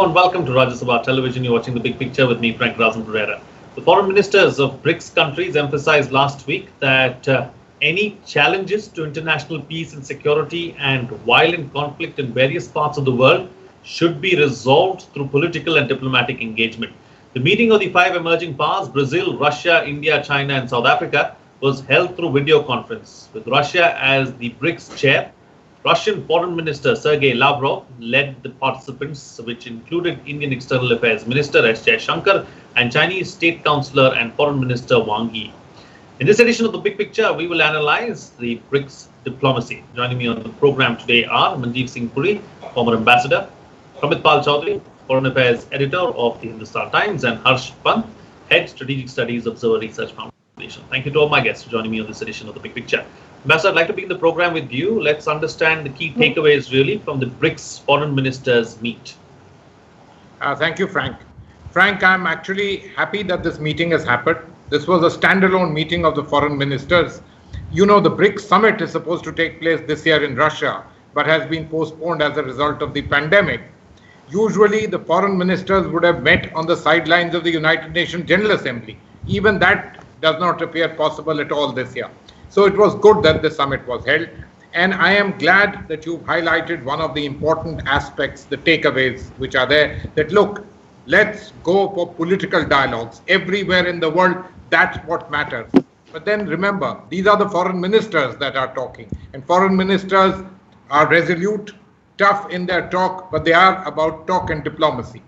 and welcome to Rajya Sabha Television. You're watching The Big Picture with me, Frank Pereira. The foreign ministers of BRICS countries emphasized last week that any challenges to international peace and security and violent conflict in various parts of the world should be resolved through political and diplomatic engagement. The meeting of the five emerging powers, Brazil, Russia, India, China and South Africa, was held through video conference. With Russia as the BRICS chair, Russian Foreign Minister Sergei Lavrov led the participants, which included Indian External Affairs Minister Jaishankar and Chinese State Councillor and Foreign Minister Wang Yi. In this edition of The Big Picture, we will analyze the BRICS diplomacy. Joining me on the program today are Manjeev Singh Puri, former ambassador, Pramit Chaudhuri, Foreign Affairs Editor of the Hindustan Times, and Pant, Head Strategic Studies Observer Research Foundation. Thank you to all my guests for joining me on this edition of The Big Picture. Ambassador, I'd like to begin the program with you. Let's understand the key takeaways really from the BRICS foreign ministers meet. Thank you, Frank. Frank, I'm actually happy that this meeting has happened. This was a standalone meeting of the foreign ministers. You know, the BRICS summit is supposed to take place this year in Russia, but has been postponed as a result of the pandemic. Usually, the foreign ministers would have met on the sidelines of the United Nations General Assembly. Even that does not appear possible at all this year. So it was good that the summit was held. And I am glad that you've highlighted one of the important aspects, the takeaways which are there, that look, let's go for political dialogues everywhere in the world. That's what matters. But then remember, these are the foreign ministers that are talking, and foreign ministers are resolute, tough in their talk, but they are about talk and diplomacy.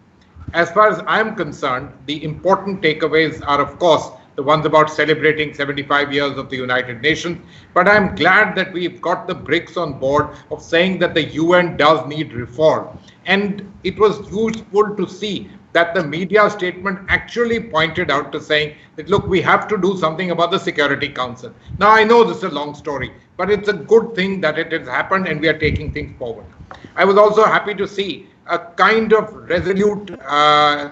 As far as I'm concerned, the important takeaways are, of course, the ones about celebrating 75 years of the United Nations. But I'm glad that we've got the BRICS on board of saying that the UN does need reform. And it was useful to see that the media statement actually pointed out to saying that, look, we have to do something about the Security Council. Now, I know this is a long story, but it's a good thing that it has happened and we are taking things forward. I was also happy to see a kind of resolute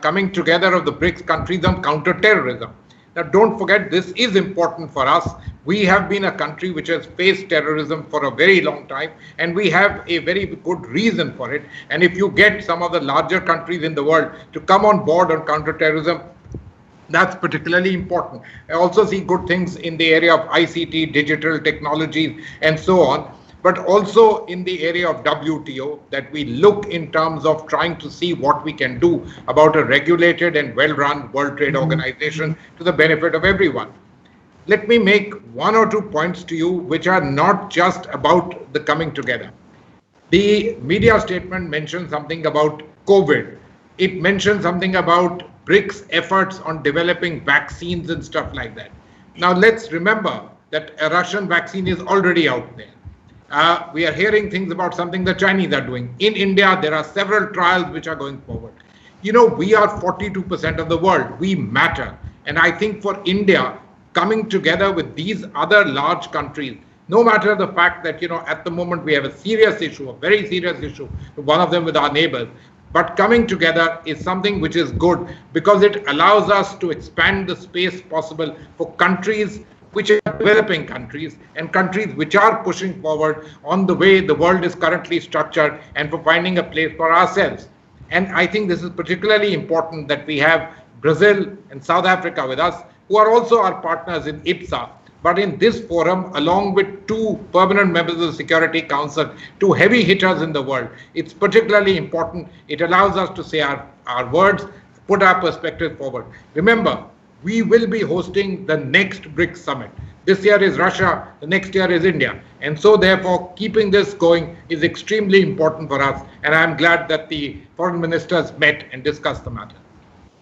coming together of the BRICS countries on counter-terrorism. Now, don't forget, this is important for us. We have been a country which has faced terrorism for a very long time, and we have a very good reason for it. And if you get some of the larger countries in the world to come on board on counterterrorism, that's particularly important. I also see good things in the area of ICT, digital technologies, and so on. But also in the area of WTO, that we look in terms of trying to see what we can do about a regulated and well-run World Trade Organization to the benefit of everyone. Let me make one or two points to you which are not just about the coming together. The media statement mentioned something about COVID. It mentioned something about BRICS efforts on developing vaccines and stuff like that. Now let's remember that a Russian vaccine is already out there. We are hearing things about something the Chinese are doing. In India, there are several trials which are going forward. You know, we are 42% of the world. We matter. And I think for India, coming together with these other large countries, no matter the fact that, you know, at the moment we have a serious issue, a very serious issue, one of them with our neighbors, but coming together is something which is good because it allows us to expand the space possible for countries which are developing countries and countries which are pushing forward on the way the world is currently structured and for finding a place for ourselves. And I think this is particularly important that we have Brazil and South Africa with us, who are also our partners in IPSA. But in this forum, along with two permanent members of the Security Council, two heavy hitters in the world, it's particularly important. It allows us to say our words, put our perspective forward. Remember, we will be hosting the next BRICS summit. This year is Russia, the next year is India. And so therefore, keeping this going is extremely important for us. And I'm glad that the foreign ministers met and discussed the matter.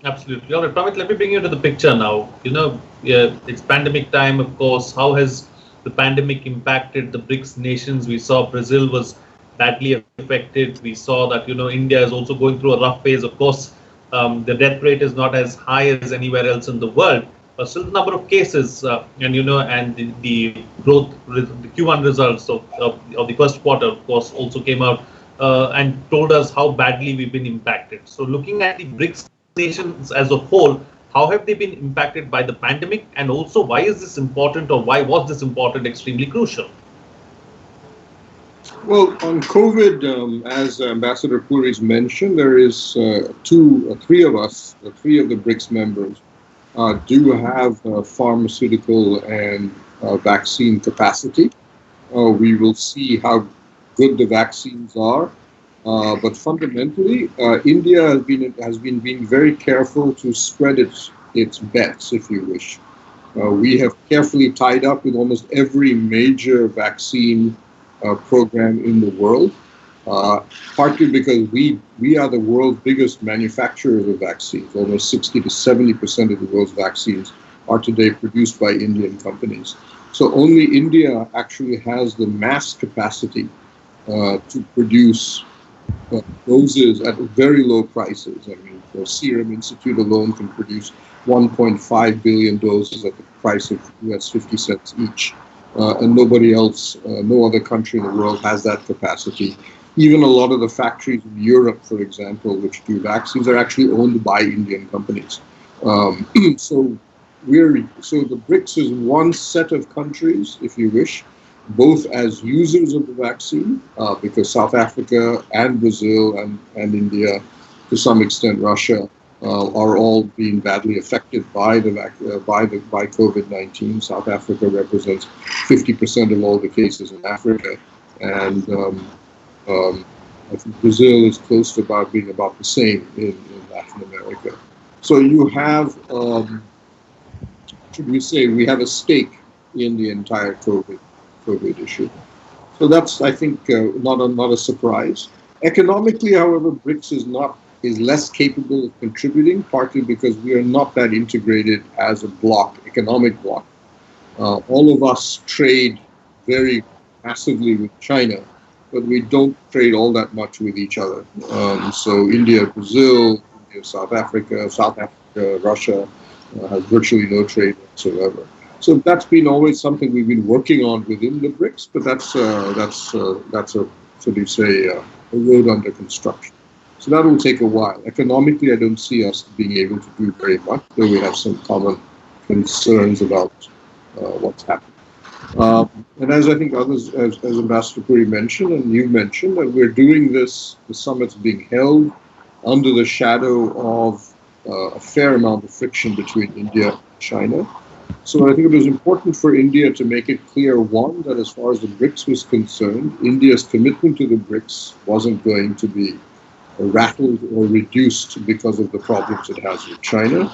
Absolutely. All right, Pramit, let me bring you to the picture now. You know, it's pandemic time, of course. How has the pandemic impacted the BRICS nations? We saw Brazil was badly affected. We saw that, you know, India is also going through a rough phase. Of course, the death rate is not as high as anywhere else in the world, but still the number of cases and, you know, and the growth, the Q1 results of the first quarter, of course, also came out and told us how badly we've been impacted. So looking at the BRICS nations as a whole, how have they been impacted by the pandemic, and also why is this important, or why was this important extremely crucial? Well, on COVID, as Ambassador Puri's mentioned, there is three of us, three of the BRICS members, do have pharmaceutical and vaccine capacity. We will see how good the vaccines are. But fundamentally, India has been being very careful to spread its bets, if you wish. We have carefully tied up with almost every major vaccine program in the world, partly because we are the world's biggest manufacturers of vaccines. Almost 60 to 70% of the world's vaccines are today produced by Indian companies. So only India actually has the mass capacity to produce doses at very low prices. I mean, the Serum Institute alone can produce 1.5 billion doses at the price of US 50 cents each. And nobody else, no other country in the world has that capacity. Even a lot of the factories in Europe, for example, which do vaccines, are actually owned by Indian companies. So the BRICS is one set of countries, if you wish, both as users of the vaccine, because South Africa and Brazil and India, to some extent Russia, are all being badly affected by COVID-19. South Africa represents 50% of all the cases in Africa, and I think Brazil is close to being about the same in Latin America. So you have, should we say, we have a stake in the entire COVID issue. So that's, I think, not a surprise. Economically, however, BRICS is less capable of contributing, partly because we are not that integrated as a economic bloc. All of us trade very massively with China, but we don't trade all that much with each other. So India, Brazil, India, South Africa, Russia has virtually no trade whatsoever. So that's been always something we've been working on within the BRICS, but that's a road under construction. So that will take a while. Economically, I don't see us being able to do very much, though we have some common concerns about what's happening. And as I think others, as Ambassador Puri mentioned, and you mentioned, that we're doing this, the summit's being held under the shadow of a fair amount of friction between India and China. So I think it was important for India to make it clear, one, that as far as the BRICS was concerned, India's commitment to the BRICS wasn't going to be rattled or reduced because of the problems it has with China.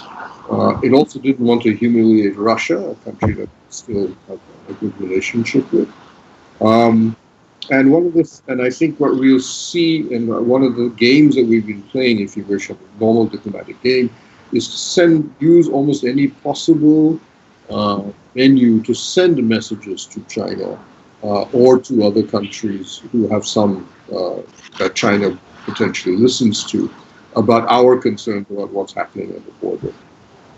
It also didn't want to humiliate Russia, a country that still has a good relationship with. And I think what we'll see in one of the games that we've been playing, if you wish, a normal diplomatic game, is to use almost any possible venue to send messages to China or to other countries who have some that China potentially listens to about our concerns about what's happening at the border.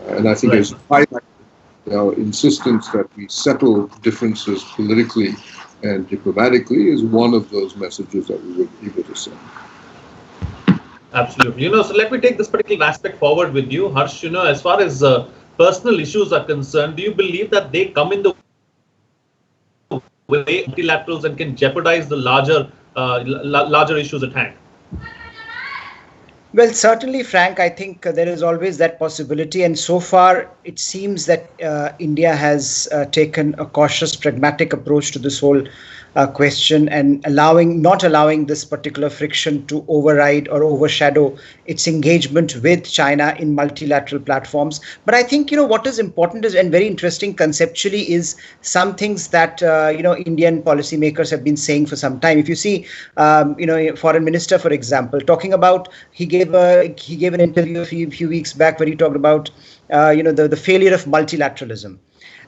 And I think there's insistence that we settle differences politically and diplomatically is one of those messages that we would be able to send. Absolutely. So let me take this particular aspect forward with you, Harsh. As far as personal issues are concerned, do you believe that they come in the way multilaterals and can jeopardize the larger issues at hand? Well, certainly, Frank, I think there is always that possibility. And so far, it seems that India has taken a cautious, pragmatic approach to this whole question and not allowing this particular friction to override or overshadow its engagement with China in multilateral platforms. But I think, what is important and very interesting conceptually is some things that, Indian policymakers have been saying for some time. If you see, Foreign Minister, for example, talking about, he gave an interview a few weeks back where he talked about, the failure of multilateralism.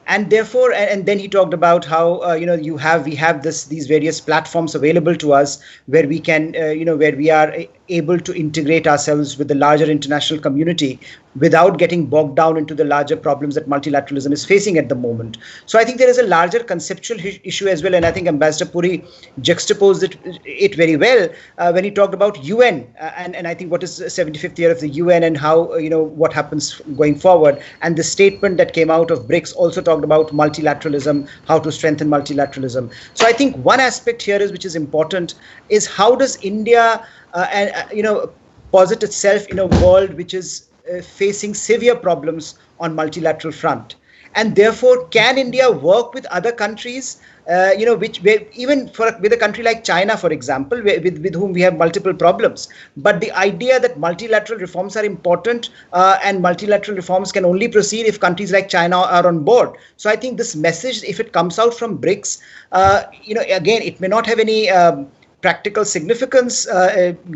And therefore, and then he talked about how we have these various platforms available to us where we can where we are able to integrate ourselves with the larger international community without getting bogged down into the larger problems that multilateralism is facing at the moment. So I think there is a larger conceptual issue as well, and I think Ambassador Puri juxtaposed it very well when he talked about UN and I think what is the 75th year of the UN and how what happens going forward, and the statement that came out of BRICS also talked talked about multilateralism, how to strengthen multilateralism. So I think one aspect here is, which is important, is how does India, posit itself in a world which is facing severe problems on multilateral front. And therefore, can India work with other countries, with a country like China, for example, with whom we have multiple problems. But the idea that multilateral reforms are important and multilateral reforms can only proceed if countries like China are on board. So I think this message, if it comes out from BRICS, again, it may not have any practical significance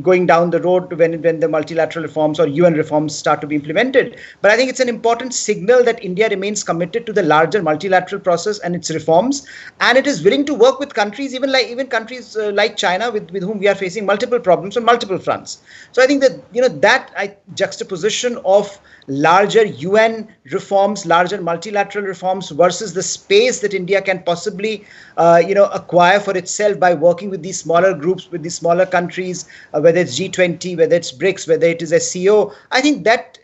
going down the road when the multilateral reforms or UN reforms start to be implemented. But I think it's an important signal that India remains committed to the larger multilateral process and its reforms, and it is willing to work with countries, even countries like China, with whom we are facing multiple problems on multiple fronts. So I think that juxtaposition of larger UN reforms, larger multilateral reforms versus the space that India can possibly acquire for itself by working with these smaller groups, with these smaller countries, whether it's G20, whether it's BRICS, whether it is SCO. I think that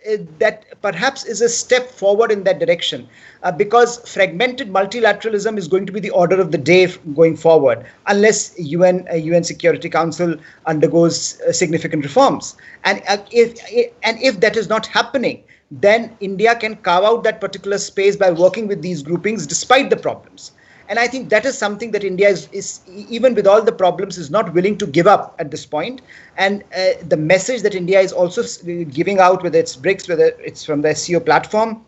perhaps is a step forward in that direction, because fragmented multilateralism is going to be the order of the day going forward, unless UN Security Council undergoes significant reforms. And if that is not happening, then India can carve out that particular space by working with these groupings despite the problems. And I think that is something that India is even with all the problems, is not willing to give up at this point. And the message that India is also giving out, whether it's BRICS, whether it's from the SCO platform,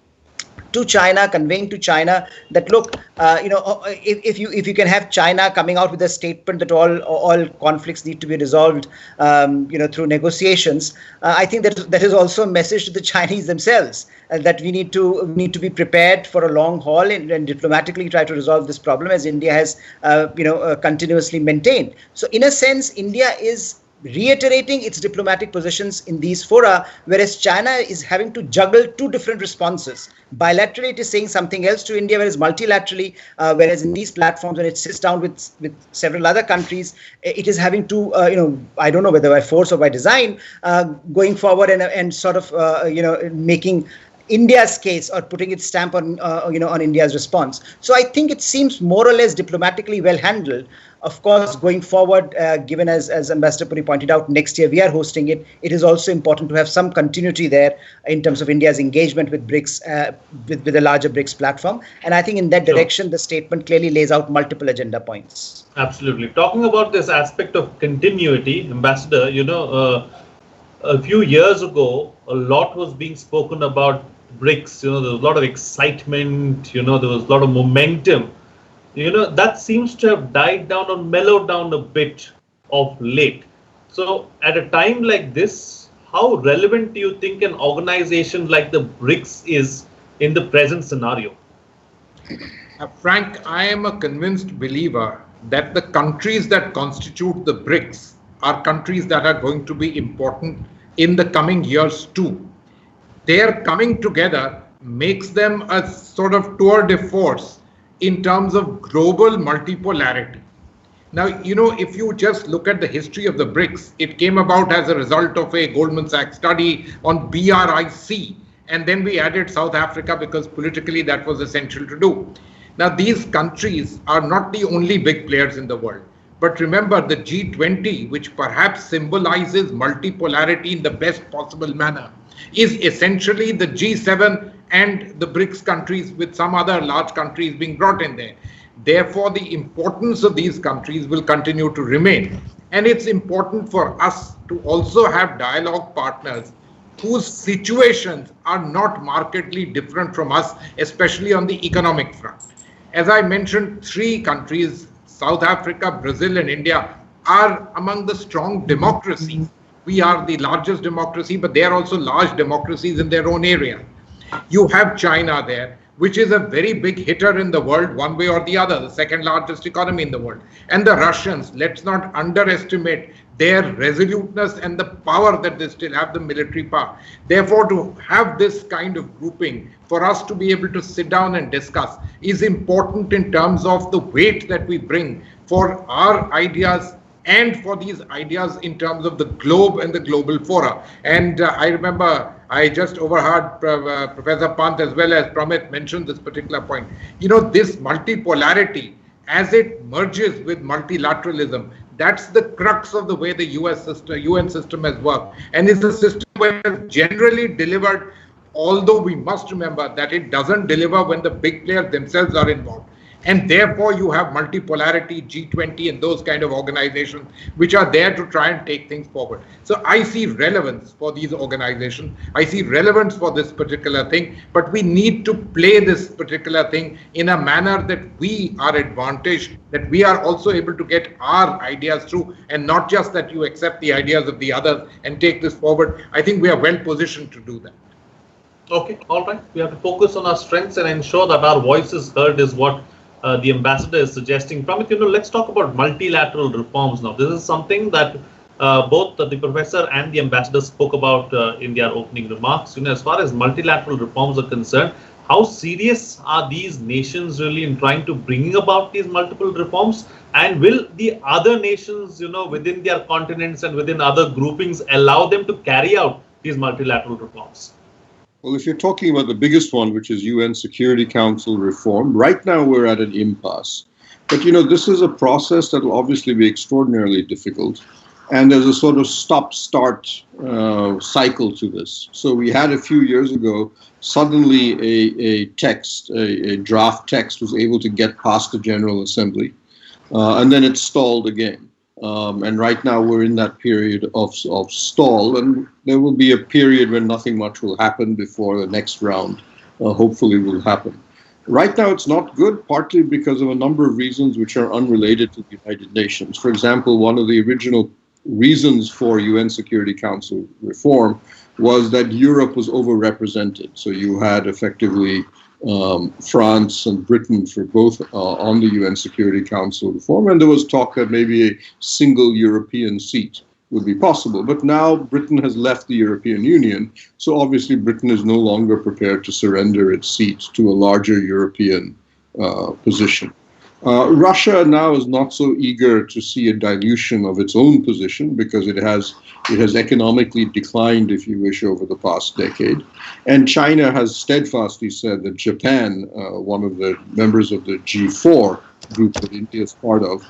to China, conveying to China that, look, if you can have China coming out with a statement that all conflicts need to be resolved, through negotiations, I think that is also a message to the Chinese themselves, that we need to be prepared for a long haul and diplomatically try to resolve this problem, as India has continuously maintained. So in a sense, India is reiterating its diplomatic positions in these fora, whereas China is having to juggle two different responses. Bilaterally, it is saying something else to India, whereas multilaterally, whereas in these platforms, when it sits down with several other countries, it is having to, I don't know whether by force or by design, going forward and sort of, making India's case or putting its stamp on India's response. So I think it seems more or less diplomatically well handled. Of course, going forward, given as Ambassador Puri pointed out, next year we are hosting it. It is also important to have some continuity there in terms of India's engagement with BRICS, with the larger BRICS platform. And I think in that direction, the statement clearly lays out multiple agenda points. Absolutely. Talking about this aspect of continuity, Ambassador, a few years ago, a lot was being spoken about BRICS. There was a lot of excitement. There was a lot of momentum. That seems to have died down or mellowed down a bit of late. So at a time like this, how relevant do you think an organization like the BRICS is in the present scenario? Frank, I am a convinced believer that the countries that constitute the BRICS are countries that are going to be important in the coming years too. Their coming together makes them a sort of tour de force in terms of global multipolarity. Now, if you just look at the history of the BRICS, it came about as a result of a Goldman Sachs study on BRIC, and then we added South Africa because politically that was essential to do. Now, these countries are not the only big players in the world. But remember, the G20, which perhaps symbolizes multipolarity in the best possible manner, is essentially the G7 and the BRICS countries, with some other large countries being brought in there. Therefore, the importance of these countries will continue to remain. And it's important for us to also have dialogue partners whose situations are not markedly different from us, especially on the economic front. As I mentioned, 3 countries, South Africa, Brazil, and India, are among the strong democracies. We are the largest democracy, but they are also large democracies in their own area. You have China there, which is a very big hitter in the world, one way or the other, the second largest economy in the world. And the Russians, let's not underestimate their resoluteness and the power that they still have, the military power. Therefore, to have this kind of grouping, for us to be able to sit down and discuss, is important in terms of the weight that we bring for our ideas and for these ideas in terms of the globe and the global fora. And I remember I just overheard Professor Pant as well as Pramit mention this particular point. This multipolarity, as it merges with multilateralism, that's the crux of the way the UN system has worked. And it's a system that has generally delivered, although we must remember that it doesn't deliver when the big players themselves are involved. And therefore, you have multipolarity, G20 and those kind of organizations which are there to try and take things forward. So I see relevance for these organizations. I see relevance for this particular thing, but we need to play this particular thing in a manner that we are advantaged, that we are also able to get our ideas through, and not just that you accept the ideas of the others and take this forward. I think we are well positioned to do that. Okay, all right. We have to focus on our strengths and ensure that our voice is heard is what the ambassador is suggesting. Pramit, let's talk about multilateral reforms now. This is something that both the professor and the ambassador spoke about in their opening remarks. As far as multilateral reforms are concerned, how serious are these nations really in trying to bring about these multiple reforms? And will the other nations, within their continents and within other groupings allow them to carry out these multilateral reforms? Well, if you're talking about the biggest one, which is UN Security Council reform, right now we're at an impasse. But, this is a process that will obviously be extraordinarily difficult. And there's a sort of stop-start cycle to this. So we had a few years ago, suddenly a draft text was able to get past the General Assembly. And then it stalled again. And right now we're in that period of stall, and there will be a period when nothing much will happen before the next round hopefully will happen. Right now it's not good, partly because of a number of reasons which are unrelated to the United Nations. For example, one of the original reasons for UN Security Council reform was that Europe was overrepresented. So you had effectively France and Britain for both on the UN Security Council reform, and there was talk that maybe a single European seat would be possible. But now Britain has left the European Union, so obviously Britain is no longer prepared to surrender its seat to a larger European position. Russia now is not so eager to see a dilution of its own position because it has economically declined, if you wish, over the past decade. And China has steadfastly said that Japan, one of the members of the G4 group that India is part of,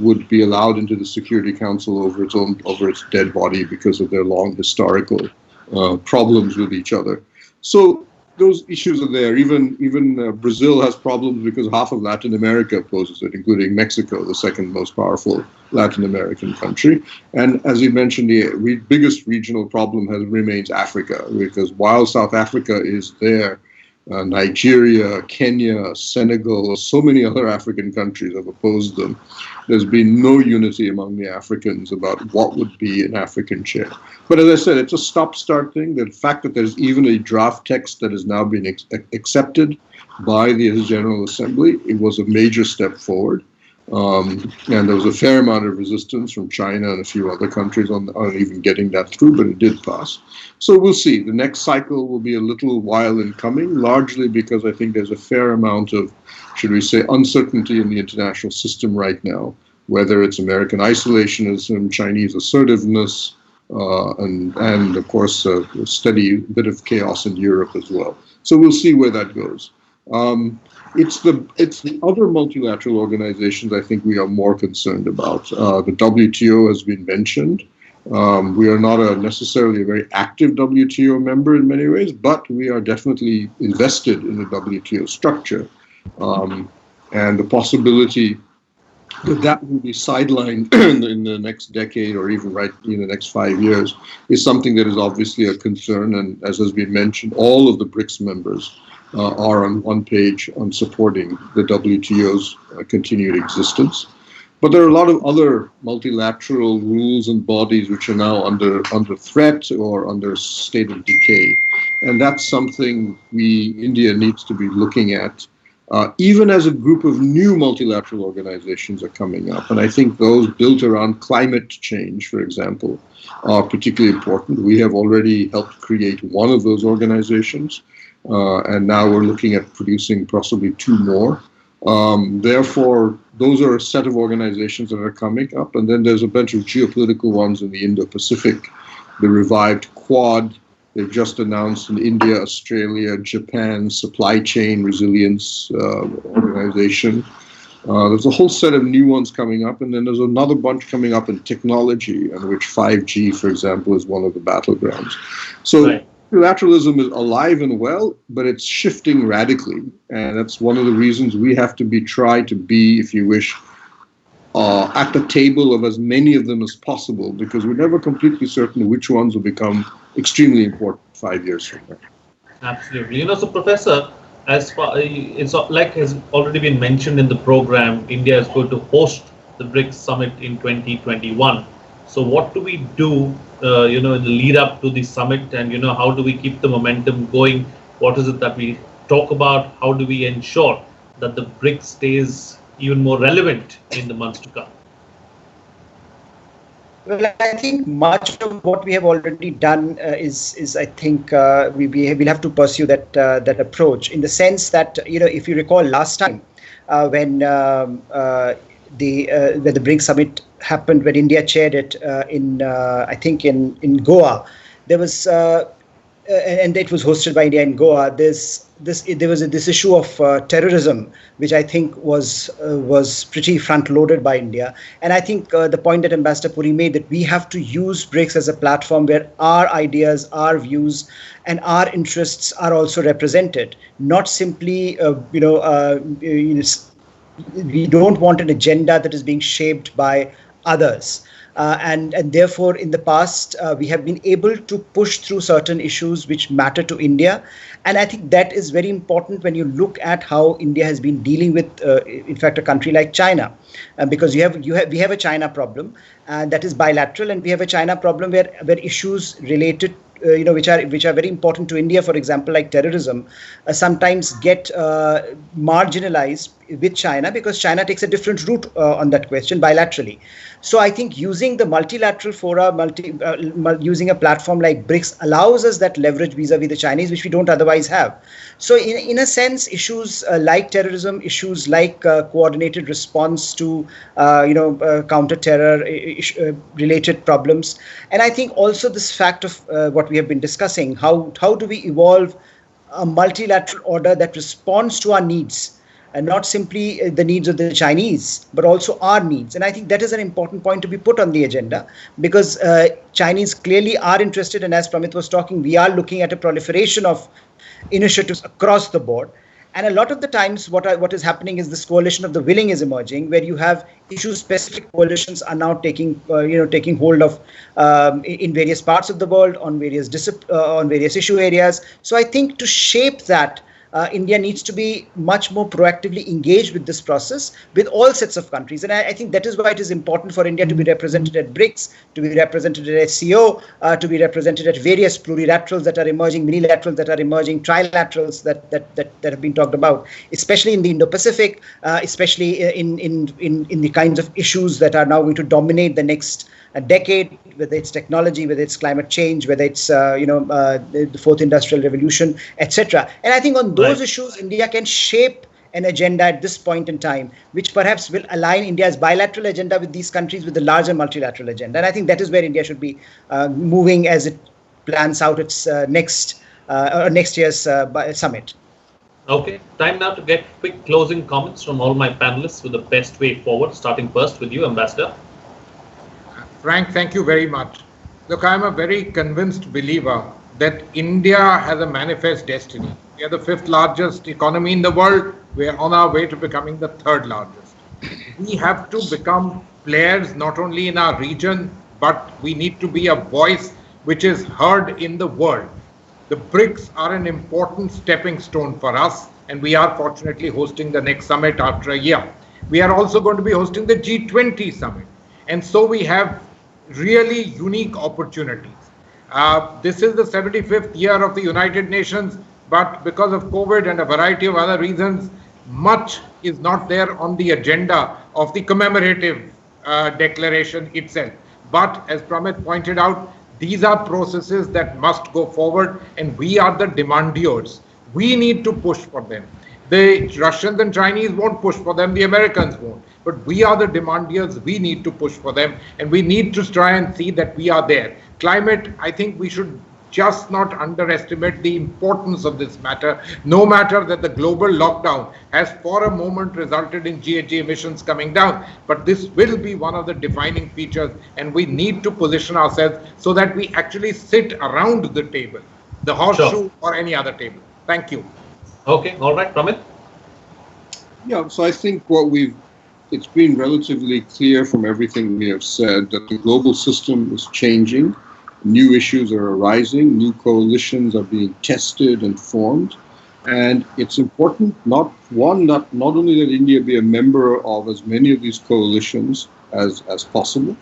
would be allowed into the Security Council over its dead body because of their long historical problems with each other. So those issues are there. Even Brazil has problems because half of Latin America opposes it, including Mexico, the second most powerful Latin American country. And as you mentioned, the biggest regional problem remains Africa, because while South Africa is there, Nigeria, Kenya, Senegal, so many other African countries have opposed them. There's been no unity among the Africans about what would be an African chair. But as I said, it's a stop-start thing. The fact that there's even a draft text that has now been accepted by the General Assembly, it was a major step forward. And there was a fair amount of resistance from China and a few other countries on even getting that through, but it did pass. So we'll see. The next cycle will be a little while in coming, largely because I think there's a fair amount of, should we say, uncertainty in the international system right now, whether it's American isolationism, Chinese assertiveness, and of course, a steady bit of chaos in Europe as well. So we'll see where that goes. It's the other multilateral organizations I think we are more concerned about. The WTO has been mentioned. We are not necessarily a very active WTO member in many ways, but we are definitely invested in the WTO structure. And the possibility that will be sidelined in the next decade or even right in the next 5 years is something that is obviously a concern. And as has been mentioned, all of the BRICS members are on one page on supporting the WTO's continued existence. But there are a lot of other multilateral rules and bodies which are now under threat or under state of decay. And that's something India needs to be looking at, even as a group of new multilateral organizations are coming up. And I think those built around climate change, for example, are particularly important. We have already helped create one of those organizations. And now we're looking at producing possibly 2 more. Therefore, those are a set of organizations that are coming up. And then there's a bunch of geopolitical ones in the Indo-Pacific, the revived Quad, They've just announced an India, Australia, Japan supply chain resilience organization. There's a whole set of new ones coming up, and then there's another bunch coming up in technology, in which 5G, for example, is one of the battlegrounds. So multilateralism is alive and well, but it's shifting radically, and that's one of the reasons we have to try to be, if you wish, at the table of as many of them as possible, because we're never completely certain which ones will become extremely important 5 years from now. Absolutely. So Professor, as far it's like has already been mentioned in the program, India is going to host the BRICS summit in 2021. So what do we do, in the lead up to the summit, and how do we keep the momentum going? What is it that we talk about? How do we ensure that the BRICS stays even more relevant in the months to come? Well, I think much of what we have already done is I think we'll have to pursue that approach, in the sense that if you recall last time when the BRICS summit happened, when India chaired it in Goa, there was and it was hosted by India in Goa. There was this issue of terrorism, which I think was pretty front-loaded by India. And I think the point that Ambassador Puri made, that we have to use BRICS as a platform where our ideas, our views, and our interests are also represented. Not simply, we don't want an agenda that is being shaped by others. And therefore, in the past, we have been able to push through certain issues which matter to India. And I think that is very important when you look at how India has been dealing with, in fact, a country like China, because we have a China problem, and that is bilateral, and we have a China problem where issues related, which are very important to India, for example, like terrorism, sometimes get marginalized with China, because China takes a different route on that question bilaterally. So I think using the multilateral fora, using a platform like BRICS allows us that leverage vis-a-vis the Chinese, which we don't otherwise have. So in a sense, issues like terrorism, issues like coordinated response to counter-terror related problems, and I think also this fact of what we have been discussing, how do we evolve a multilateral order that responds to our needs, and not simply the needs of the Chinese, but also our needs. And I think that is an important point to be put on the agenda, because Chinese clearly are interested, and as Pramit was talking, we are looking at a proliferation of initiatives across the board. And a lot of the times what is happening is this coalition of the willing is emerging, where you have issue-specific coalitions are now taking hold of in various parts of the world on various issue areas. So I think to shape that, India needs to be much more proactively engaged with this process with all sets of countries. And I think that is why it is important for India to be represented at BRICS, to be represented at SCO, to be represented at various plurilaterals that are emerging, minilaterals that are emerging, trilaterals that have been talked about, especially in the Indo-Pacific, especially in the kinds of issues that are now going to dominate the next decade, whether it's technology, whether it's climate change, whether it's the fourth industrial revolution, etc. And I think on those issues, India can shape an agenda at this point in time, which perhaps will align India's bilateral agenda with these countries with the larger multilateral agenda. And I think that is where India should be moving as it plans out its next year's summit. Okay, time now to get quick closing comments from all my panelists with the best way forward, starting first with you, Ambassador. Frank, thank you very much. Look, I'm a very convinced believer that India has a manifest destiny. We are the 5th largest economy in the world. We are on our way to becoming the 3rd largest. We have to become players not only in our region, but we need to be a voice which is heard in the world. The BRICS are an important stepping stone for us, and we are fortunately hosting the next summit after a year. We are also going to be hosting the G20 summit. And so we have really unique opportunities. This is the 75th year of the United Nations, but because of COVID and a variety of other reasons, much is not there on the agenda of the commemorative declaration itself. But as Pramit pointed out, these are processes that must go forward, and we are the demandiers. We need to push for them. The Russians and Chinese won't push for them, the Americans won't. But we are the demandiers, we need to push for them, and we need to try and see that we are there. Climate, I think we should just not underestimate the importance of this matter, no matter that the global lockdown has for a moment resulted in GHG emissions coming down. But this will be one of the defining features, and we need to position ourselves so that we actually sit around the table, the horseshoe or any other table. Thank you. Okay, all right, Pramit. Yeah, so I think it's been relatively clear from everything we have said that the global system is changing. New issues are arising, new coalitions are being tested and formed. And it's important, not only that India be a member of as many of these coalitions as possible,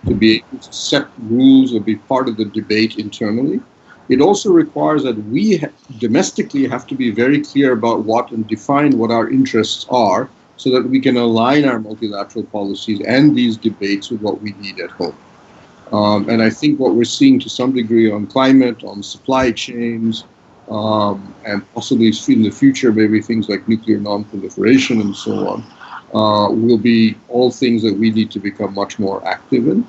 to be able to set rules or be part of the debate internally. It also requires that we domestically have to be very clear about what and define what our interests are so that we can align our multilateral policies and these debates with what we need at home. And I think what we're seeing to some degree on climate, on supply chains, and possibly in the future, maybe things like nuclear non-proliferation and so on, will be all things that we need to become much more active in,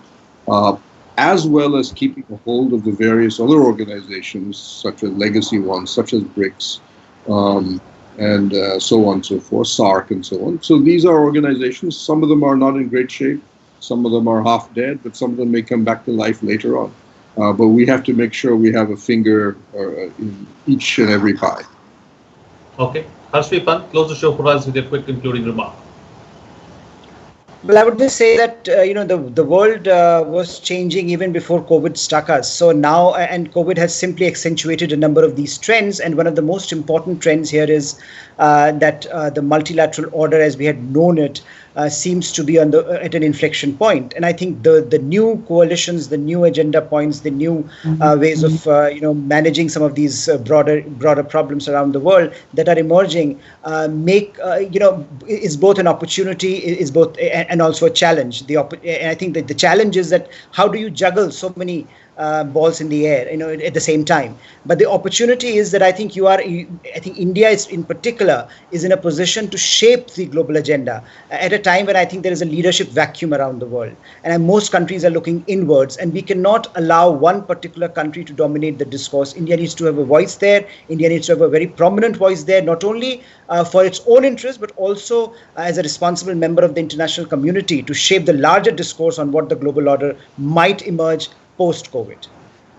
as well as keeping a hold of the various other organizations, such as legacy ones, such as BRICS, and so on and so forth, SARC and so on. So these are organizations, some of them are not in great shape, some of them are half dead, but some of them may come back to life later on. But we have to make sure we have a finger in each and every pie. Okay. Harshvi Pant, close the show for us with a quick concluding remark. Well, I would just say that, the world was changing even before COVID struck us. So now, and COVID has simply accentuated a number of these trends. And one of the most important trends here is that the multilateral order as we had known it seems to be at an inflection point. And I think the new coalitions, the new agenda points, the new ways of managing some of these broader problems around the world that are emerging is both an opportunity, is both and also a challenge. And I think that the challenge is that how do you juggle so many balls in the air, at the same time. But the opportunity is that I think India is in particular is in a position to shape the global agenda at a time when I think there is a leadership vacuum around the world. And most countries are looking inwards, and we cannot allow one particular country to dominate the discourse. India needs to have a voice there. India needs to have a very prominent voice there, not only for its own interest, but also as a responsible member of the international community to shape the larger discourse on what the global order might emerge post-COVID.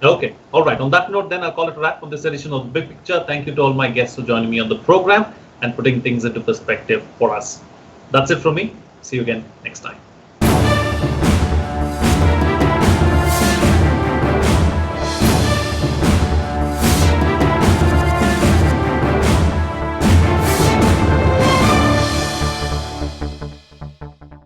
Okay. All right. On that note, then I'll call it a wrap on this edition of The Big Picture. Thank you to all my guests for joining me on the program and putting things into perspective for us. That's it from me. See you again next time.